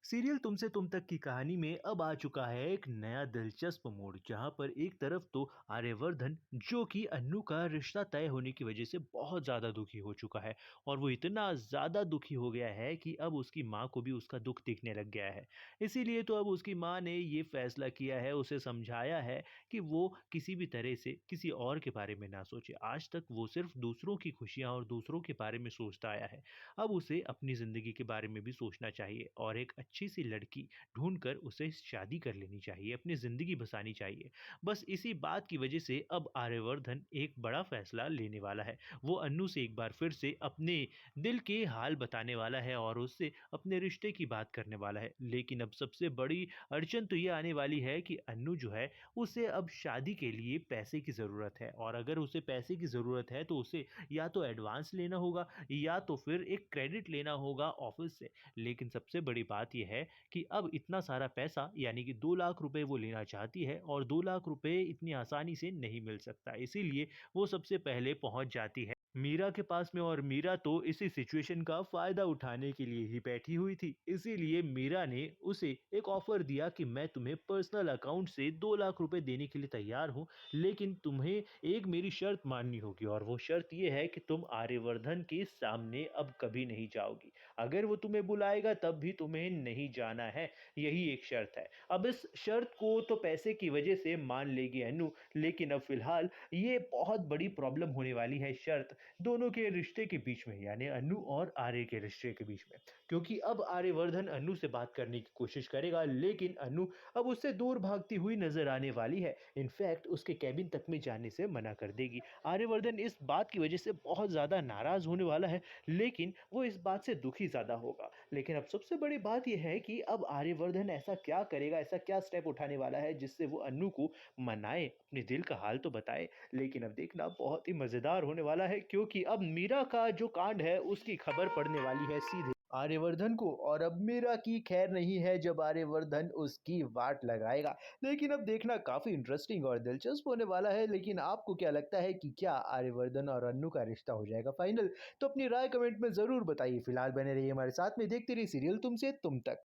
Serial तुमसे तुम तक की कहानी में अब आ चुका है एक नया दिलचस्प मोड़, जहां पर एक तरफ तो आर्यवर्धन जो कि अन्नू का रिश्ता तय होने की वजह से बहुत ज्यादा दुखी हो चुका है। और वो इतना ज्यादा दुखी हो गया है कि अब उसकी माँ को भी उसका दुख दिखने लग गया है। इसीलिए तो अब उसकी माँ ने ये फैसला किया है, उसे समझाया है कि वो किसी भी तरह से किसी और के बारे में ना सोचे। आज तक वो सिर्फ दूसरों की खुशियां और दूसरों के बारे में सोचता आया है। अब उसे अपनी ज़िंदगी के बारे में भी सोचना चाहिए और एक अच्छी-सी लड़की ढूँढकर उसे शादी कर लेनी चाहिए, अपनी ज़िंदगी बसानी चाहिए। बस इसी बात की वजह से अब आर्यवर्धन एक बड़ा फ़ैसला लेने वाला है। वो अन्नू से एक बार फिर से अपने दिल के हाल बताने वाला है और उससे अपने रिश्ते की बात करने वाला है। लेकिन अब सबसे बड़ी अड़चन तो ये आने वाली है कि अन्नू जो है, उसे अब शादी के लिए पैसे की ज़रूरत है और अगर उसे पैसे की ज़रूरत है, तो उसे या तो एडवांस लेना होगा या तो फिर एक क्रेडिट लेना होगा ऑफिस से। लेकिन सबसे बड़ी बात ये है कि अब इतना सारा पैसा यानी कि 2 लाख रुपए वो लेना चाहती है और 2 लाख रुपए इतनी आसानी से नहीं मिल सकता। इसीलिए वो सबसे पहले पहुँच जाती है मीरा के पास में और मीरा तो इसी सिचुएशन का फ़ायदा उठाने के लिए ही बैठी हुई थी। इसीलिए मीरा ने उसे एक ऑफ़र दिया कि मैं तुम्हें पर्सनल अकाउंट से 2 लाख रुपए देने के लिए तैयार हूँ, लेकिन तुम्हें एक मेरी शर्त माननी होगी और वो शर्त ये है कि तुम आर्यवर्धन के सामने अब कभी नहीं जाओगी। अगर वो तुम्हें बुलाएगा तब भी तुम्हें नहीं जाना है, यही एक शर्त है। अब इस शर्त को तो पैसे की वजह से मान लेगी अनु, लेकिन अब फ़िलहाल ये बहुत बड़ी प्रॉब्लम होने वाली है शर्त दोनों के रिश्ते के बीच में, यानी अनु और आर्य के रिश्ते के बीच में। क्योंकि अब आर्यवर्धन अनु से बात करने की कोशिश करेगा, लेकिन अनु अब उससे दूर भागती हुई नज़र आने वाली है। इनफैक्ट उसके केबिन तक में जाने से मना कर देगी। आर्यवर्धन इस बात की वजह से बहुत ज़्यादा नाराज़ होने वाला है, लेकिन वो इस बात से दुखी ज़्यादा होगा। लेकिन अब सबसे बड़ी बात ये है कि अब आर्यवर्धन ऐसा क्या करेगा, ऐसा क्या स्टेप उठाने वाला है जिससे वो अनु को मनाए, अपने दिल का हाल तो बताए। लेकिन अब देखना बहुत ही मज़ेदार होने वाला है, क्योंकि अब मीरा का जो कांड है उसकी खबर पड़ने वाली है सीधे आर्यवर्धन को और अब मीरा की खैर नहीं है जब आर्यवर्धन उसकी वाट लगाएगा। लेकिन अब देखना काफ़ी इंटरेस्टिंग और दिलचस्प होने वाला है। लेकिन आपको क्या लगता है कि क्या आर्यवर्धन और अन्नू का रिश्ता हो जाएगा फाइनल? तो अपनी राय कमेंट में ज़रूर बताइए। फिलहाल बने रहिए हमारे साथ में, देखते रहिए सीरियल तुमसे तुम तक।